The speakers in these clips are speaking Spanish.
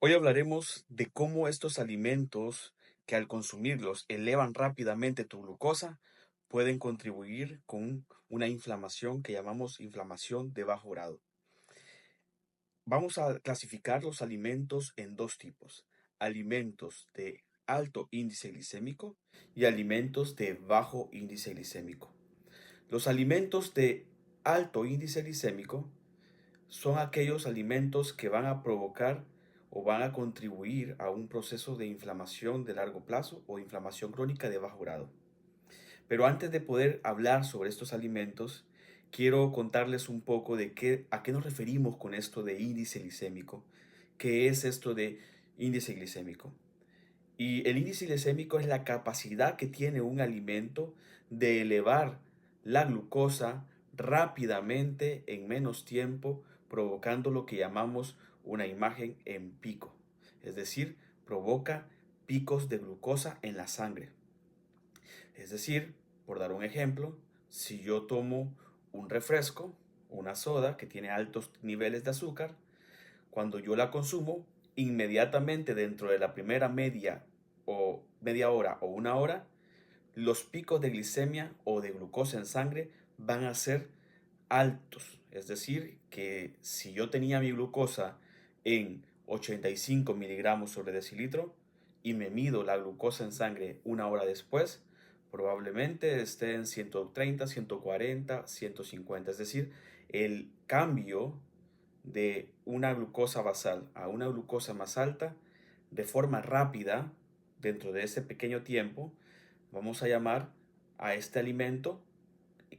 Hoy hablaremos de cómo estos alimentos que al consumirlos elevan rápidamente tu glucosa pueden contribuir con una inflamación que llamamos inflamación de bajo grado. Vamos a clasificar los alimentos en dos tipos: alimentos de alto índice glicémico y alimentos de bajo índice glicémico. Los alimentos de alto índice glicémico son aquellos alimentos que van a provocar o van a contribuir a un proceso de inflamación de largo plazo o inflamación crónica de bajo grado. Pero antes de poder hablar sobre estos alimentos, quiero contarles un poco de a qué nos referimos con esto de índice glicémico. ¿Qué es esto de índice glicémico? Y el índice glicémico es la capacidad que tiene un alimento de elevar la glucosa rápidamente en menos tiempo, provocando lo que llamamos una imagen en pico. Es decir, provoca picos de glucosa en la sangre. Es decir, por dar un ejemplo, si yo tomo un refresco, una soda que tiene altos niveles de azúcar, cuando yo la consumo, inmediatamente dentro de la primera media hora o una hora, los picos de glicemia o de glucosa en sangre van a ser altos. Es decir, que si yo tenía mi glucosa en 85 miligramos sobre decilitro y me mido la glucosa en sangre una hora después, probablemente esté en 130, 140, 150. Es decir, el cambio de una glucosa basal a una glucosa más alta de forma rápida dentro de ese pequeño tiempo, vamos a llamar a este alimento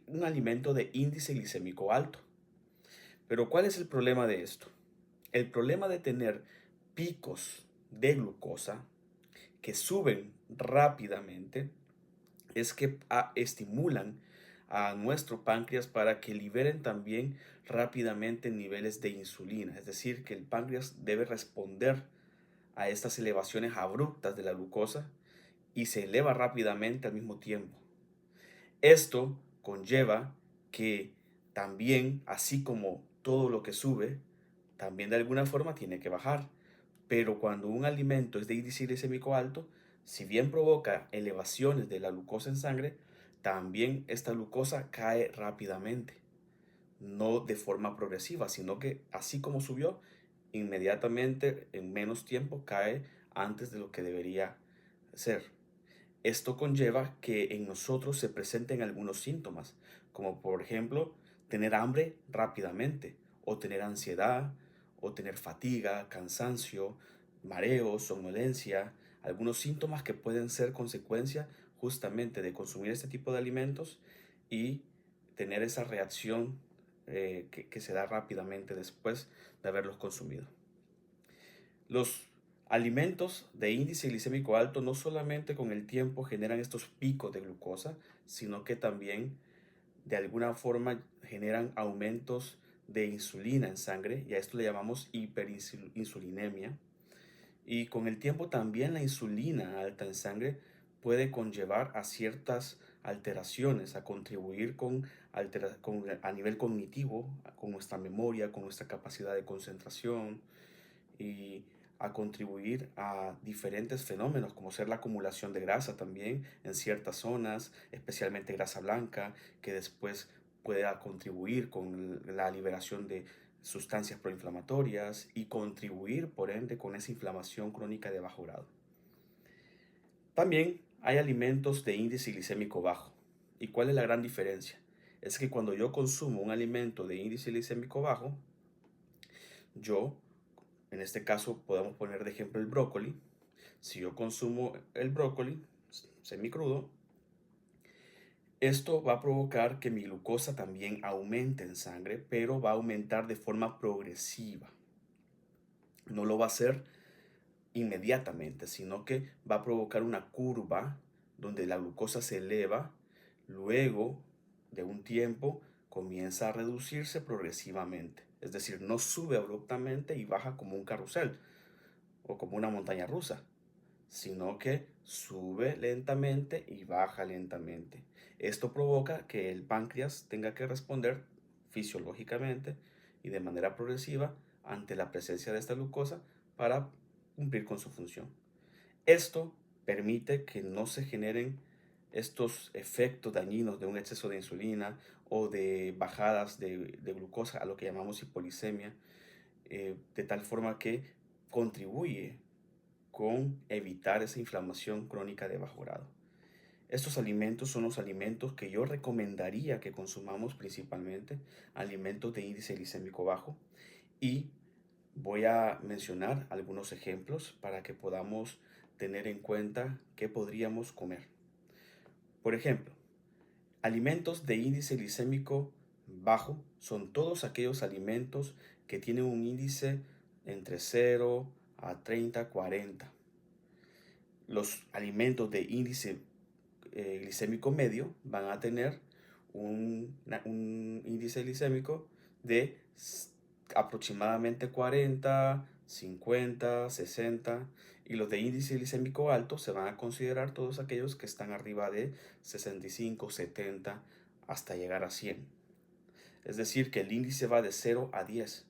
un alimento de índice glicémico alto. Pero ¿cuál es el problema de esto? El problema de tener picos de glucosa que suben rápidamente es que estimulan a nuestro páncreas para que liberen también rápidamente niveles de insulina. Es decir, que el páncreas debe responder a estas elevaciones abruptas de la glucosa y se eleva rápidamente al mismo tiempo. Esto conlleva que también, así como todo lo que sube, también de alguna forma tiene que bajar. Pero cuando un alimento es de índice glicémico alto, si bien provoca elevaciones de la glucosa en sangre, también esta glucosa cae rápidamente, no de forma progresiva, sino que así como subió, inmediatamente en menos tiempo cae antes de lo que debería ser. Esto conlleva que en nosotros se presenten algunos síntomas, como por ejemplo tener hambre rápidamente, o tener ansiedad, o tener fatiga, cansancio, mareo, somnolencia, algunos síntomas que pueden ser consecuencia justamente de consumir este tipo de alimentos y tener esa reacción que se da rápidamente después de haberlos consumido. Los alimentos de índice glicémico alto no solamente con el tiempo generan estos picos de glucosa, sino que también de alguna forma generan aumentos de insulina en sangre, y a esto le llamamos hiperinsulinemia. Y con el tiempo también la insulina alta en sangre puede conllevar a ciertas alteraciones, a contribuir a nivel cognitivo, con nuestra memoria, con nuestra capacidad de concentración, y a contribuir a diferentes fenómenos como ser la acumulación de grasa también en ciertas zonas, especialmente grasa blanca, que después pueda contribuir con la liberación de sustancias proinflamatorias y contribuir por ende con esa inflamación crónica de bajo grado. También hay alimentos de índice glicémico bajo. ¿Y cuál es la gran diferencia? Es que cuando yo consumo un alimento de índice glicémico bajo, yo, en este caso podemos poner de ejemplo el brócoli. Si yo consumo el brócoli semicrudo, esto va a provocar que mi glucosa también aumente en sangre, pero va a aumentar de forma progresiva. No lo va a hacer inmediatamente, sino que va a provocar una curva donde la glucosa se eleva, luego de un tiempo comienza a reducirse progresivamente. Es decir, no sube abruptamente y baja como un carrusel o como una montaña rusa, sino que sube lentamente y baja lentamente. Esto provoca que el páncreas tenga que responder fisiológicamente y de manera progresiva ante la presencia de esta glucosa para cumplir con su función. Esto permite que no se generen estos efectos dañinos de un exceso de insulina o de bajadas de glucosa, a lo que llamamos hipoglicemia, de tal forma que contribuye con evitar esa inflamación crónica de bajo grado. Estos alimentos son los alimentos que yo recomendaría que consumamos principalmente, alimentos de índice glicémico bajo, y voy a mencionar algunos ejemplos para que podamos tener en cuenta qué podríamos comer. Por ejemplo, alimentos de índice glicémico bajo son todos aquellos alimentos que tienen un índice entre 0 a 30, 40. Los alimentos de índice glicémico medio van a tener un índice glicémico de aproximadamente 40, 50, 60, y los de índice glicémico alto se van a considerar todos aquellos que están arriba de 65, 70 hasta llegar a 100. Es decir, que el índice va de 0 a 10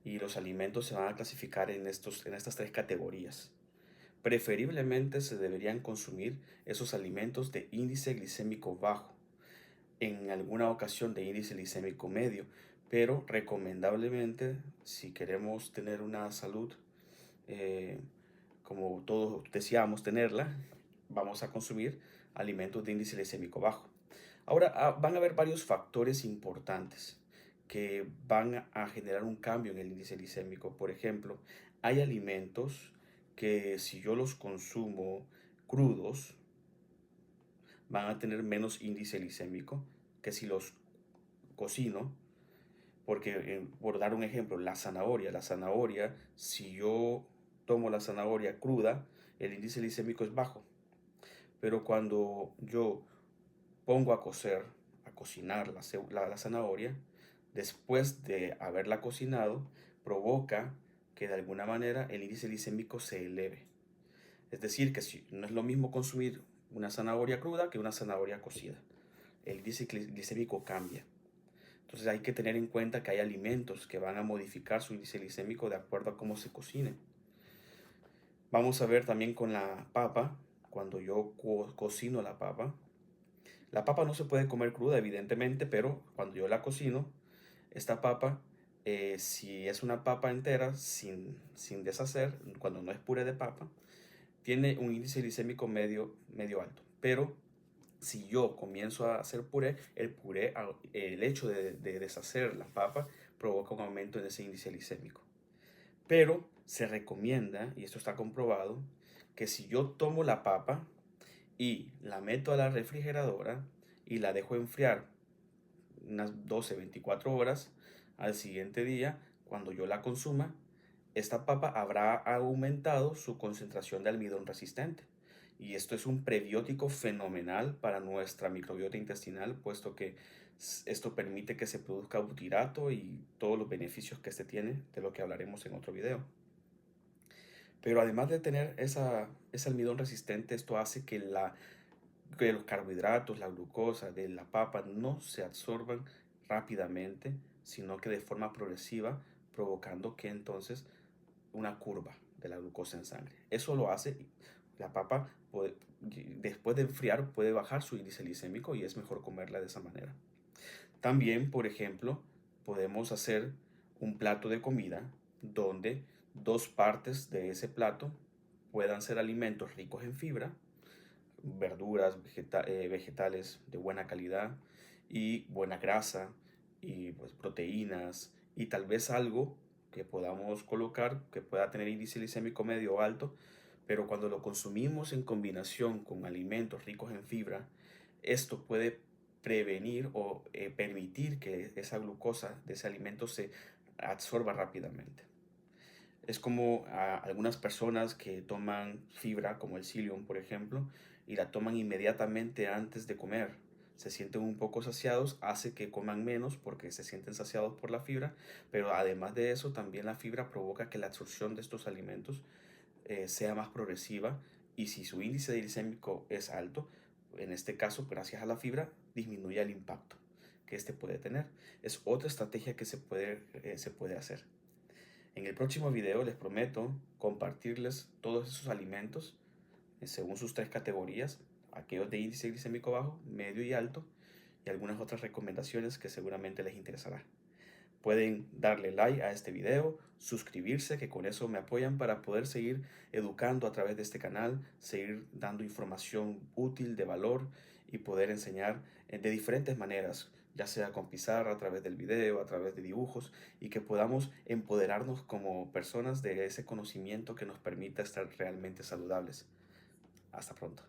y los alimentos se van a clasificar en estas tres categorías. Preferiblemente se deberían consumir esos alimentos de índice glicémico bajo, en alguna ocasión de índice glicémico medio, pero recomendablemente, si queremos tener una salud eh, como todos deseamos tenerla, vamos a consumir alimentos de índice glicémico bajo. Ahora, van a haber varios factores importantes que van a generar un cambio en el índice glicémico. Por ejemplo, hay alimentos que si yo los consumo crudos, van a tener menos índice glicémico que si los cocino. Porque, por dar un ejemplo, la zanahoria, si yo tomo la zanahoria cruda, el índice glicémico es bajo. Pero cuando yo pongo a cocer, a cocinar la zanahoria, después de haberla cocinado, provoca que de alguna manera el índice glicémico se eleve. Es decir, que no es lo mismo consumir una zanahoria cruda que una zanahoria cocida. El índice glicémico cambia. Entonces hay que tener en cuenta que hay alimentos que van a modificar su índice glicémico de acuerdo a cómo se cocinen. Vamos a ver también con la papa, cuando yo cocino la papa no se puede comer cruda evidentemente, pero cuando yo la cocino, esta papa, si es una papa entera, sin deshacer, cuando no es puré de papa, tiene un índice glicémico medio alto. Pero si yo comienzo a hacer puré, el hecho de deshacer la papa provoca un aumento en ese índice glicémico. Pero se recomienda, y esto está comprobado, que si yo tomo la papa y la meto a la refrigeradora y la dejo enfriar unas 12, 24 horas, al siguiente día, cuando yo la consuma, esta papa habrá aumentado su concentración de almidón resistente. Y esto es un prebiótico fenomenal para nuestra microbiota intestinal, puesto que esto permite que se produzca butirato y todos los beneficios que este tiene, de lo que hablaremos en otro video. Pero además de tener ese almidón resistente, esto hace que los carbohidratos, la glucosa de la papa no se absorban rápidamente, sino que de forma progresiva, provocando que entonces una curva de la glucosa en sangre. Eso lo hace, la papa después de enfriar puede bajar su índice glicémico y es mejor comerla de esa manera. También, por ejemplo, podemos hacer un plato de comida donde dos partes de ese plato puedan ser alimentos ricos en fibra, verduras, vegetales de buena calidad y buena grasa y pues proteínas y tal vez algo que podamos colocar que pueda tener índice glicémico medio o alto, pero cuando lo consumimos en combinación con alimentos ricos en fibra, esto puede prevenir o permitir que esa glucosa de ese alimento se absorba rápidamente. Es como algunas personas que toman fibra, como el psyllium, por ejemplo, y la toman inmediatamente antes de comer. Se sienten un poco saciados, hace que coman menos porque se sienten saciados por la fibra, pero además de eso, también la fibra provoca que la absorción de estos alimentos sea más progresiva, y si su índice glicémico es alto, en este caso, gracias a la fibra, disminuye el impacto que este puede tener. Es otra estrategia que se puede hacer. En el próximo video les prometo compartirles todos esos alimentos según sus 3 categorías, aquellos de índice glicémico bajo, medio y alto, y algunas otras recomendaciones que seguramente les interesará. Pueden darle like a este video, suscribirse, que con eso me apoyan para poder seguir educando a través de este canal, seguir dando información útil, de valor y poder enseñar de diferentes maneras, ya sea con pizarra, a través del video, a través de dibujos, y que podamos empoderarnos como personas de ese conocimiento que nos permita estar realmente saludables. Hasta pronto.